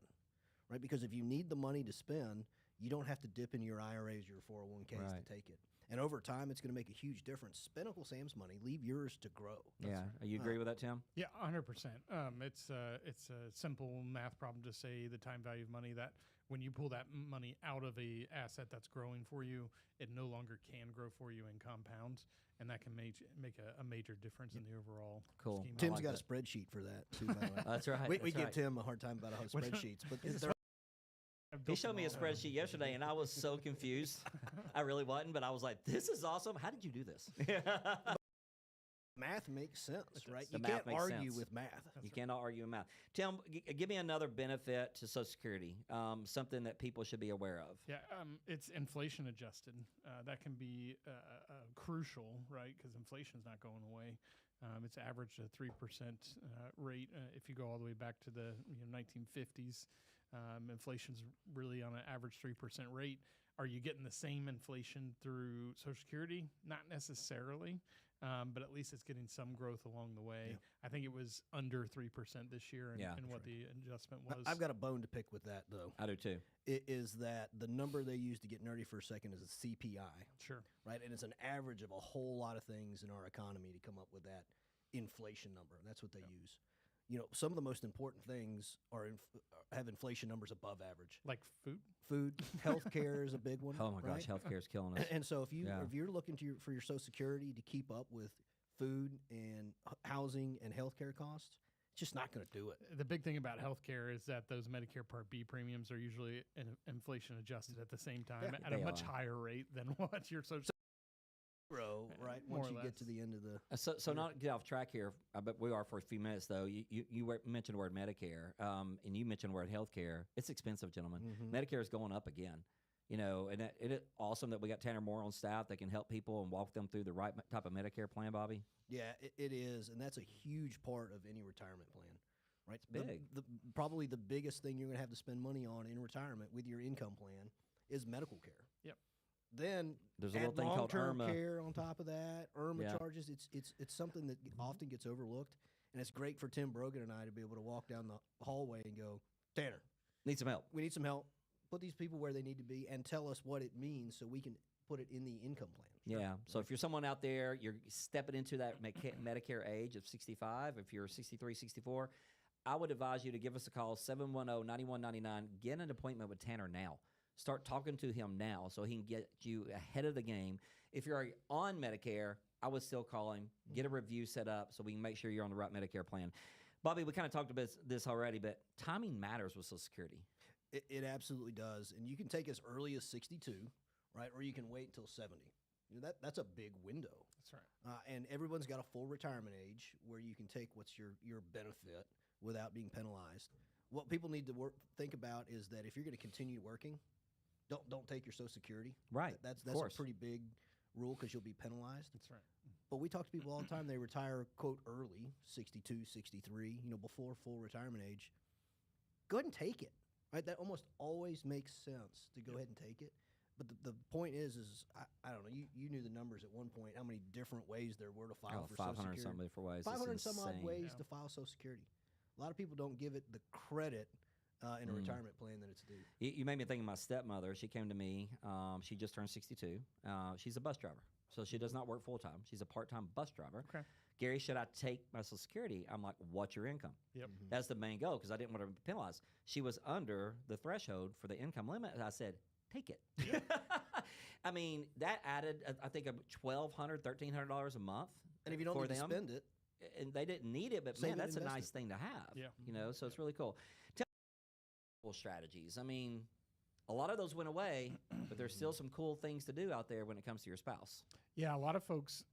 right? Because if you need the money to spend, you don't have to dip into your IRAs, your 401ks Right. to take it. And over time, it's going to make a huge difference. Spend Uncle Sam's money. Leave yours to grow. Yeah. You agree with that, Tim? Yeah, 100%. It's a simple math problem to say the time value of money, that when you pull that money out of a asset that's growing for you, it no longer can grow for you in compounds, and that can make a major difference in the overall Cool. scheme. Tim's like got that. a spreadsheet for that, too, by the way. That's right. We that's give right. Tim a hard time about how spreadsheets, but they're I've He built showed them me a all. spreadsheet yesterday, and I was so confused. I really wasn't, but I was like, this is awesome. How did you do this? math makes sense, right? The You math can't makes argue sense. with math. You cannot argue in math. Tim, give me another benefit to Social Security, something that people should be aware of. Yeah, it's inflation adjusted. That can be crucial, right? Because inflation's not going away. It's averaged a 3% rate. If you go all the way back to the 1950s, inflation's really on an average 3% rate. Are you getting the same inflation through Social Security? Not necessarily, but at least it's getting some growth along the way. Yeah. I think it was under 3% this year, and, Yeah. and what the adjustment was. I've got a bone to pick with that, though. I do too. It is that the number they use to get nerdy for a second is a CPI, Sure. right? And it's an average of a whole lot of things in our economy to come up with that inflation number. That's what they use. Some of the most important things have inflation numbers above average. Like food? Food, healthcare is a big one. Oh my right? gosh, healthcare is killing us. And so if Yeah. you're looking for your Social Security to keep up with food and housing and healthcare costs, it's just not going to do it. The big thing about healthcare is that those Medicare Part B premiums are usually inflation adjusted at the same time at a They much are. higher rate than what your social. Right? More Once or you get less. to the end of the So not to get off track here, but we are for a few minutes though. You mentioned the word Medicare, and you mentioned the word healthcare. It's expensive, gentlemen. Mhm. Medicare is going up again. And it is awesome that we got Tanner Moore on staff that can help people and walk them through the right type of Medicare plan, Bobby. Yeah, it is, and that's a huge part of any retirement plan, right? big. Probably the biggest thing you're going to have to spend money on in retirement with your income plan is medical care. Yep. Then There's a add little thing called long-term IRMA. care on top of that. IRMA Yeah. charges. It's something that often gets overlooked, and it's great for Tim Brogan and I to be able to walk down the hallway and go, Tanner, Need some help. we need some help. Put these people where they need to be, and tell us what it means so we can put it in the income plan. Yeah. So if you're someone out there, you're stepping into that Medicare age of 65, if you're 63, 64, I would advise you to give us a call, 710-9199. Get an appointment with Tanner now. Start talking to him now so he can get you ahead of the game. If you're on Medicare, I would still call him, get a review set up so we can make sure you're on the right Medicare plan. Bobby, we kind of talked about this already, but timing matters with Social Security. It absolutely does, and you can take as early as 62, right, or you can wait until 70. That's a big window, That's right. and everyone's got a full retirement age where you can take what's your benefit without being penalized. What people need to think about is that if you're going to continue working, don't take your Social Security. Right, That's of course. a pretty big rule because you'll be penalized. That's right. But we talk to people all the time. They retire, quote, early, 62, 63, before full retirement age. Go ahead and take it. Right, that almost always makes sense to go ahead and take it. But the point is I don't know. You knew the numbers at one point. How many different ways there were to file for 500 Social Security? something different ways. It's 500 some odd insane. ways Yeah. to file Social Security. A lot of people don't give it the credit in a retirement plan that it's due. You made me think of my stepmother. She came to me. She just turned 62. She's a bus driver, so she does not work full time. She's a part-time bus driver. Okay. Gary, should I take my Social Security? I'm like, what's your income? Yep. That's the main goal because I didn't want to penalize. She was under the threshold for the income limit. And I said, take it. I mean, that added, I think, $1,200, $1,300 a month. And if you don't for need to them, spend it, and they didn't need it, but Save man, it, that's a invest nice it. thing to have. Yeah. You know, so it's really cool. Tell me strategies. I mean, a lot of those went away, but there's still some cool things to do out there when it comes to your spouse. Yeah, a lot of folks,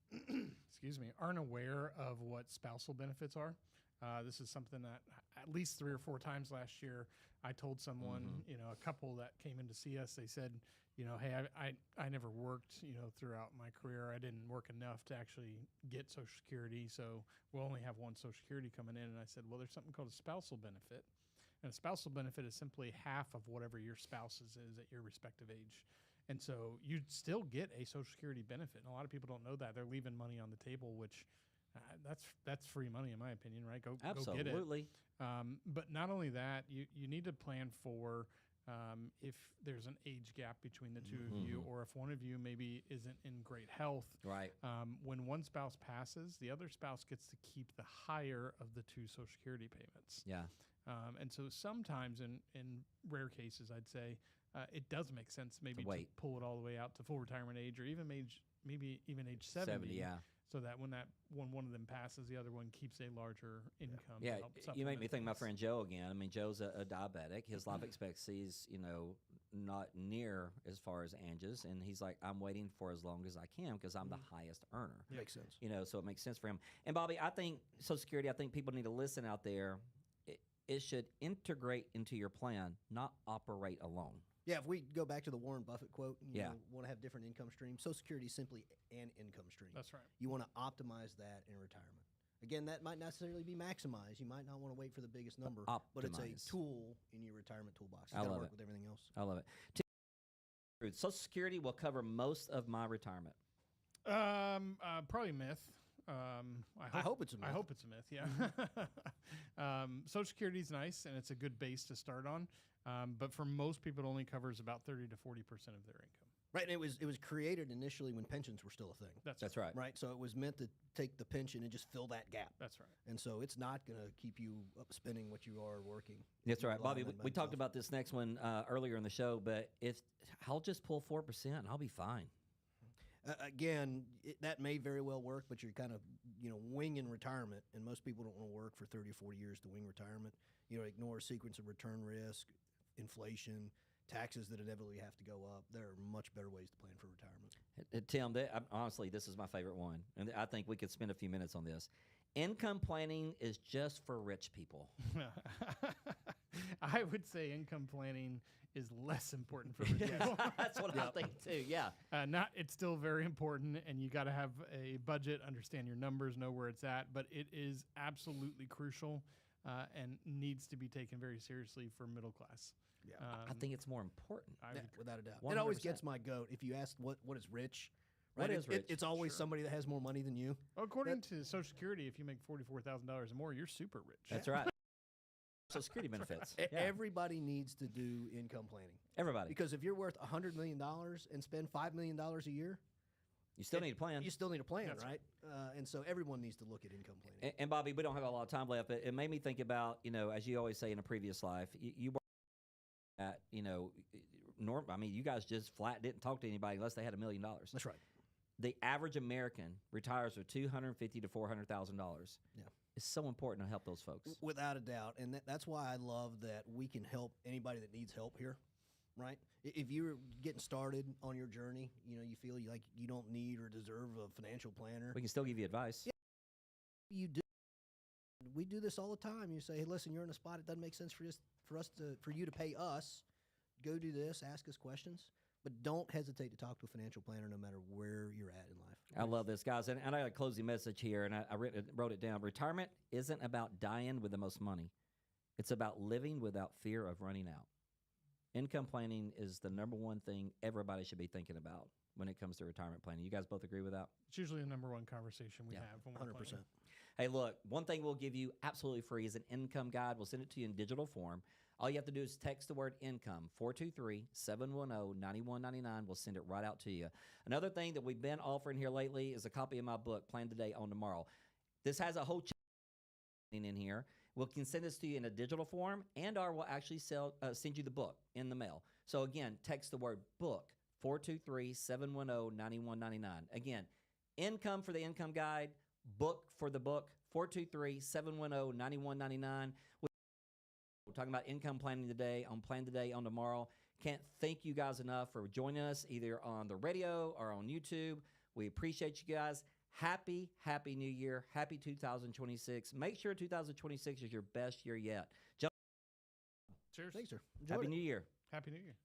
excuse me, aren't aware of what spousal benefits are. This is something that at least 3 or 4 times last year, I told someone, a couple that came in to see us, they said, hey, I never worked, throughout my career. I didn't work enough to actually get Social Security, so we'll only have one Social Security coming in. And I said, well, there's something called a spousal benefit. And a spousal benefit is simply half of whatever your spouse's is at your respective age. And so you still get a Social Security benefit. And a lot of people don't know that. They're leaving money on the table, which that's free money in my opinion, right? Go get it. Absolutely. But not only that, you need to plan for if there's an age gap between the two of you, or if one of you maybe isn't in great health. Right. When one spouse passes, the other spouse gets to keep the higher of the 2 Social Security payments. Yeah. And so sometimes in rare cases, I'd say it does make sense maybe to wait. pull it all the way out to full retirement age, or even maybe even age 70. Yeah. So that when one of them passes, the other one keeps a larger income. Yeah, to help you make me supplement think of my things. friend Joe again. I mean, Joe's a diabetic. His life expectancy is, not near as far as Angie's, and he's like, I'm waiting for as long as I can because I'm the highest earner. makes sense. So it makes sense for him. And Bobby, I think Social Security, I think people need to listen out there. It should integrate into your plan, not operate alone. Yeah, if we go back to the Warren Buffett quote, want to have different income streams. Social Security is simply an income stream. That's right. You want to optimize that in retirement. Again, that might not necessarily be maximized. You might not want to wait for the biggest number, but it's a Optimize. tool in your retirement toolbox. It's I got to love work it. with everything else. I love it. Social Security will cover most of my retirement. Probably myth. I hope it's a myth. I hope it's a myth. Yeah. Social Security is nice, and it's a good base to start on. But for most people, it only covers about 30 to 40% of their income. Right, and it was created initially when pensions were still a thing. That's right. Right, so it was meant to take the pension and just fill that gap. That's right. And so it's not going to keep you up spending what you are working. That's right, Rely on Bobby. that We by talked itself. about this next one earlier in the show, but if I'll just pull 4% and I'll be fine. Again, that may very well work, but you're kind of winging retirement, and most people don't want to work for 30 or 40 years to wing retirement. Ignore a sequence of return risk, inflation, taxes that inevitably have to go up. There are much better ways to plan for retirement. Tim, honestly, this is my favorite one, and I think we could spend a few minutes on this. Income planning is just for rich people. I would say income planning is less important for rich people. That's what I think too. Yeah. It's still very important, and you got to have a budget, understand your numbers, know where it's at. But it is absolutely crucial and needs to be taken very seriously for middle class. Yeah, I think it's more important. without a doubt. 100%. It always gets my goat. If you ask what is rich, right? What is rich? It's always somebody that has more money than you. According to Social Security, if you make $44,000 or more, you're super rich. That's right. Social Security benefits. Yeah. Everybody needs to do income planning. Everybody. Because if you're worth $100 million and spend $5 million a year, You still need a plan. you still need a plan, That's right? And so everyone needs to look at income planning. And Bobby, we don't have a lot of time left, but it made me think about, as you always say in a previous life, you work at, you guys just flat didn't talk to anybody unless they had $1 million. That's right. The average American retires with $250,000 to $400,000. Yeah. It's so important to help those folks. Without a doubt. And that's why I love that we can help anybody that needs help here, right? If you're getting started on your journey, you feel like you don't need or deserve a financial planner. We can still give you advice. Yeah. You do. We do this all the time. You say, hey, listen, you're in a spot. It doesn't make sense for you to pay us. Go do this. Ask us questions. But don't hesitate to talk to a financial planner no matter where you're at in life. I love this, guys. And I got a closing message here, and I wrote it down. Retirement isn't about dying with the most money. It's about living without fear of running out. Income planning is the number one thing everybody should be thinking about when it comes to retirement planning. You guys both agree with that? It's usually the number one conversation we have when we're 100%. planning. Hey, look, one thing we'll give you absolutely free is an income guide. We'll send it to you in digital form. All you have to do is text the word income, 423-710-9199. We'll send it right out to you. Another thing that we've been offering here lately is a copy of my book, Plan Today, Own Tomorrow. This has a whole in here. We can send this to you in a digital form, and or we'll actually send you the book in the mail. So again, text the word book, 423-710-9199. Again, income for the income guide, book for the book, 423-710-9199. We're talking about income planning today on Plan Today, on Tomorrow. Can't thank you guys enough for joining us either on the radio or on YouTube. We appreciate you guys. Happy New Year. Happy 2026. Make sure 2026 is your best year yet. Cheers. Thanks, sir. Happy New Year. Happy New Year.